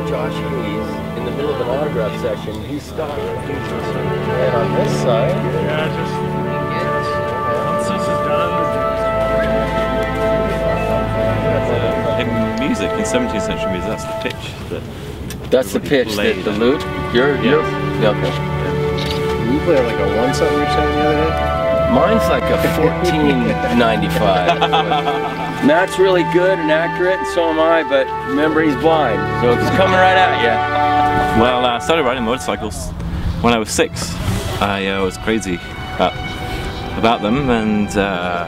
Josh Hayes in the middle of an autograph session. He's stopped. And on this side, yeah, just once this is done. In music, in 17th century music, that's the pitch. That's the pitch. The lute. You're okay. You play like a 1-something you're saying the other day? Mine's like a 1495. Matt's really good and accurate, and so am I, but remember he's blind, so it's coming right at you. Well, I started riding motorcycles when I was 6. I was crazy about them and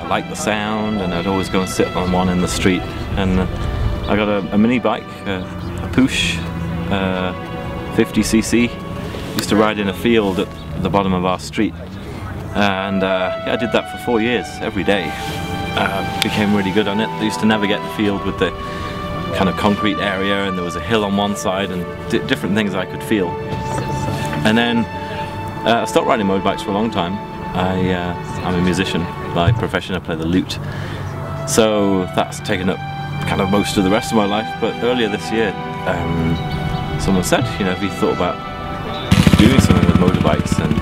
liked the sound, and I'd always go and sit on one in the street. And I got a mini bike, a push, 50cc. Used to ride in a field at the bottom of our street. And yeah, I did that for 4 years, every day. Became really good on it. I used to navigate the field with the kind of concrete area, and there was a hill on one side, and different things I could feel. And then I stopped riding motorbikes for a long time. I'm a musician by profession. I play the lute. So that's taken up kind of most of the rest of my life. But earlier this year, someone said, you know, have you thought about doing something with motorbikes? And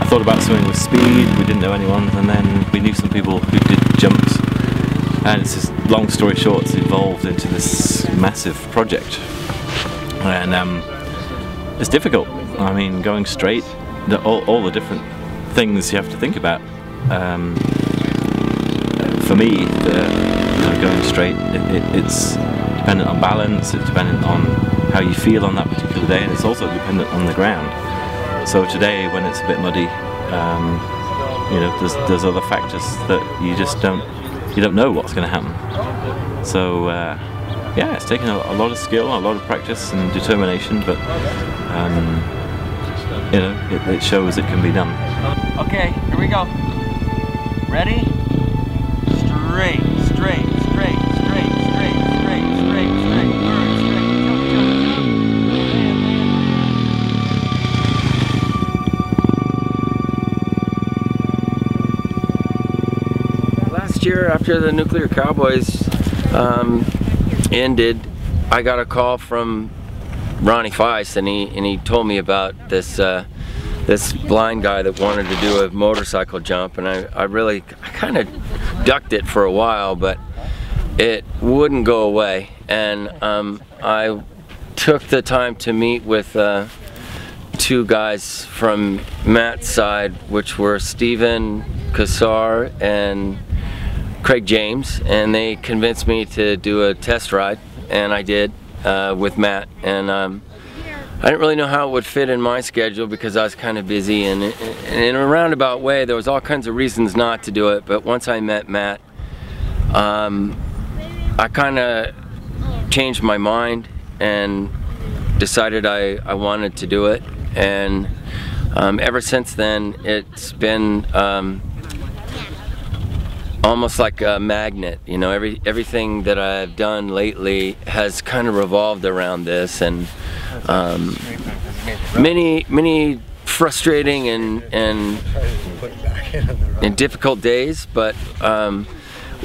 I thought about something with speed. We didn't know anyone, and then we knew some people who did jumps, and it's just, long story short, it's evolved into this massive project. And it's difficult. I mean, going straight, all the different things you have to think about. For me, going straight, it's dependent on balance, it's dependent on how you feel on that particular day, and it's also dependent on the ground. So today, when it's a bit muddy, you know, there's other factors that you just don't know what's going to happen. So yeah, it's taken a lot of skill, a lot of practice and determination, but you know, it shows it can be done. Okay, here we go. Ready? Straight, straight, straight, straight, straight, straight, straight, straight, turn, straight, jump. Last year, after the Nuclear Cowboys ended, I got a call from Ronnie Feist, and he told me about this this blind guy that wanted to do a motorcycle jump, and I kind of ducked it for a while, but it wouldn't go away. And I took the time to meet with 2 guys from Matt's side, which were Steven Kassar and Craig James, and they convinced me to do a test ride, and I did with Matt. And I didn't really know how it would fit in my schedule because I was kind of busy, and in a roundabout way there was all kinds of reasons not to do it. But once I met Matt, I kind of changed my mind and decided I wanted to do it. And ever since then, it's been almost like a magnet. You know, everything that I've done lately has kind of revolved around this, and many frustrating and difficult days, but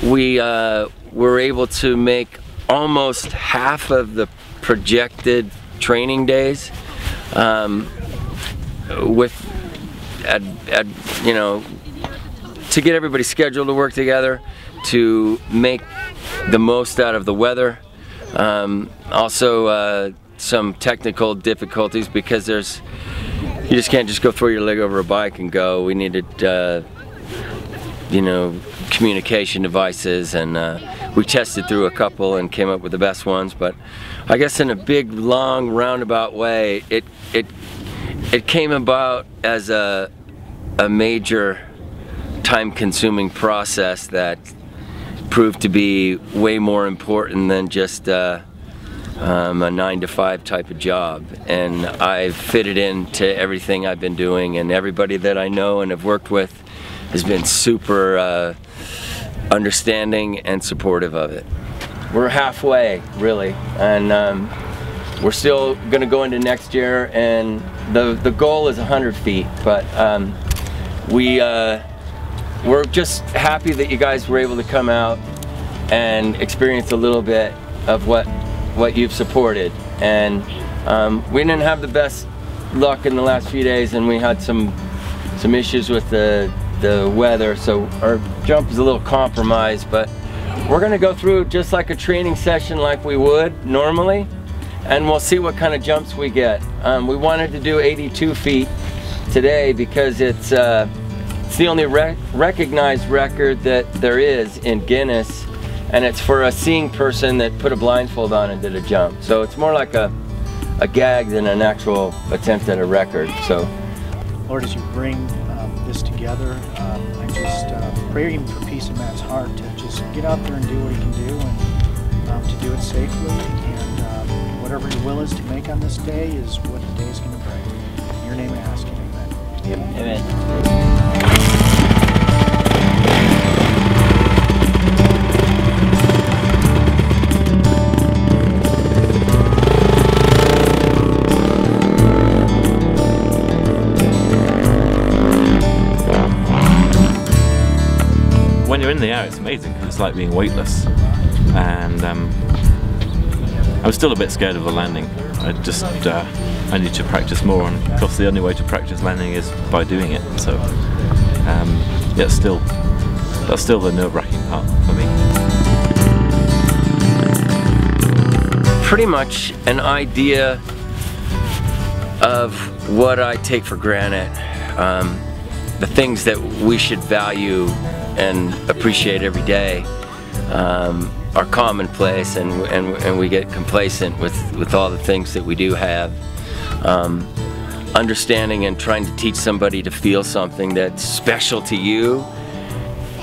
we were able to make almost half of the projected training days you know, to get everybody's schedule to work together, to make the most out of the weather. Also some technical difficulties, because you just can't just go throw your leg over a bike and go. We needed you know, communication devices, and we tested through a couple and came up with the best ones. But I guess in a big, long, roundabout way, it came about as a major time-consuming process that proved to be way more important than just a 9-to-5 type of job. And I've fitted into everything I've been doing, and everybody that I know and have worked with has been super understanding and supportive of it. We're halfway, really, and we're still going to go into next year, and the goal is 100 feet, but we're just happy that you guys were able to come out and experience a little bit of what what you've supported. And we didn't have the best luck in the last few days, and we had some issues with the weather, so our jump is a little compromised, but we're gonna go through just like a training session like we would normally, and we'll see what kind of jumps we get. We wanted to do 82 feet today because it's the only recognized record that there is in Guinness, and it's for a seeing person that put a blindfold on and did a jump. So it's more like a gag than an actual attempt at a record. So, Lord, as you bring this together, I just pray even for peace in Matt's heart to just get out there and do what he can do, and to do it safely, and whatever your will is to make on this day is what the day is going to bring. In your name I ask it, amen. Amen. When you're in the air, it's amazing because it's like being weightless, and I'm still a bit scared of the landing. I need to practice more, and of course the only way to practice landing is by doing it. So yeah, that's still the nerve-wracking part for me. Pretty much an idea of what I take for granted, the things that we should value and appreciate every day are commonplace, and we get complacent with all the things that we do have. Understanding and trying to teach somebody to feel something that's special to you,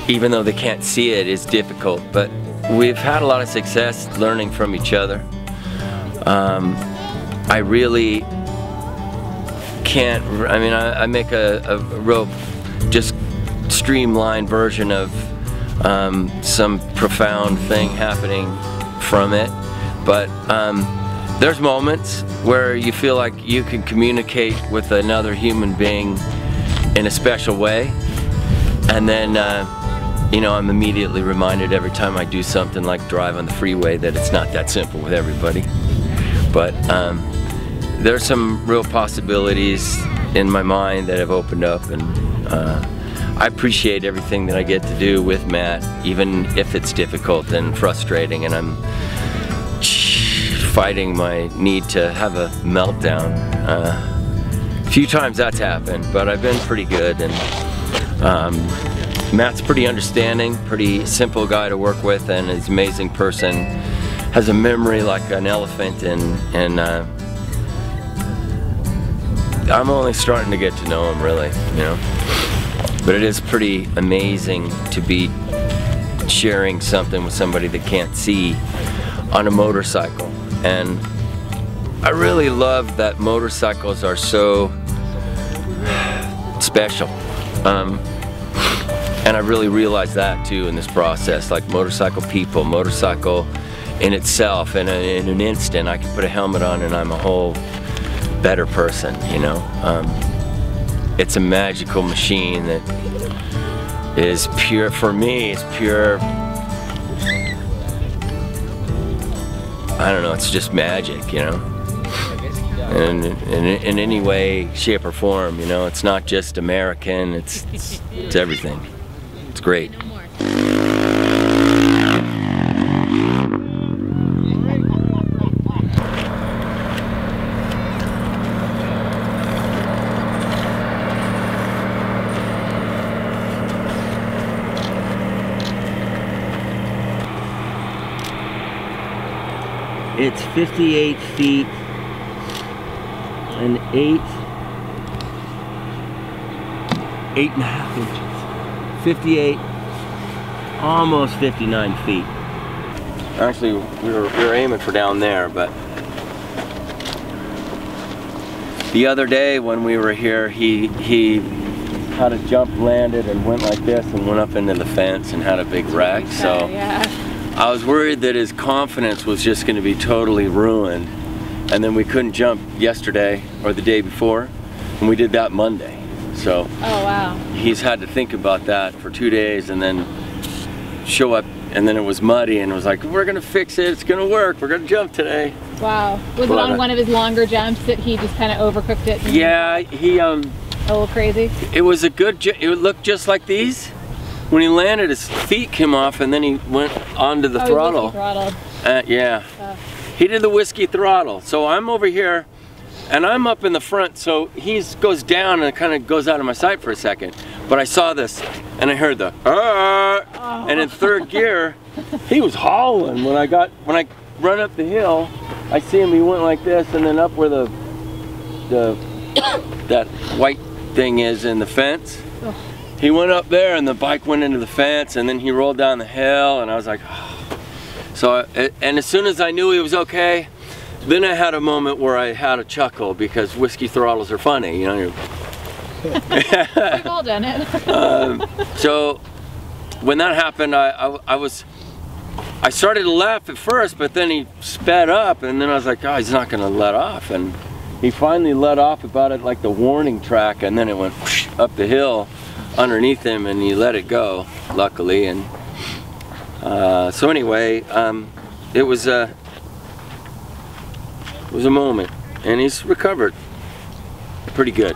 even though they can't see it, is difficult, but we've had a lot of success learning from each other. I really can't, I mean, I make a real just streamlined version of some profound thing happening from it, but there's moments where you feel like you can communicate with another human being in a special way, and then you know, I'm immediately reminded every time I do something like drive on the freeway that it's not that simple with everybody. But there's some real possibilities in my mind that have opened up, and I appreciate everything that I get to do with Matt, even if it's difficult and frustrating, and I'm fighting my need to have a meltdown. A few times that's happened, but I've been pretty good, and Matt's pretty understanding, pretty simple guy to work with, and he's an amazing person. Has a memory like an elephant, and I'm only starting to get to know him, really, you know. But it is pretty amazing to be sharing something with somebody that can't see on a motorcycle. And I really love that motorcycles are so special. And I really realized that too in this process, like motorcycle people, motorcycle in itself, in an instant I can put a helmet on and I'm a whole better person, you know. It's a magical machine that is pure, for me, it's pure, I don't know, it's just magic, you know. And in any way, shape or form, you know, it's not just American, it's everything. It's great. It's 58 feet and 8.5 inches. 58, almost 59 feet. Actually, we were aiming for down there, but the other day when we were here, he had a jump, landed, and went like this and went up into the fence and had a big wreck. So yeah. I was worried that his confidence was just going to be totally ruined, and then we couldn't jump yesterday or the day before, and we did that Monday. So oh wow, he's had to think about that for 2 days and then show up and then it was muddy, and it was like, we're gonna fix it, it's gonna work, we're gonna jump today. Wow. Was it on one of his longer jumps that he just kind of overcooked it? Yeah, he a little crazy. It was a good. It looked just like these. When he landed, his feet came off, and then he went onto the throttle. Whiskey throttled. Yeah. He did the whiskey throttle. So I'm over here, and I'm up in the front. So he goes down and kind of goes out of my sight for a second. But I saw this, and I heard the and in third gear, he was hauling. When I run up the hill, I see him. He went like this, and then up where that white thing is in the fence. Oh. He went up there, and the bike went into the fence, and then he rolled down the hill, and I was like, oh. So, and as soon as I knew he was okay, then I had a moment where I had a chuckle, because whiskey throttles are funny, you know. We've all done it. So when that happened, I started to laugh at first, but then he sped up, and then I was like, oh, he's not gonna let off. And he finally let off about it like the warning track, and then it went whoosh, up the hill underneath him, and he let it go, luckily. And so anyway, it was a moment, and he's recovered pretty good.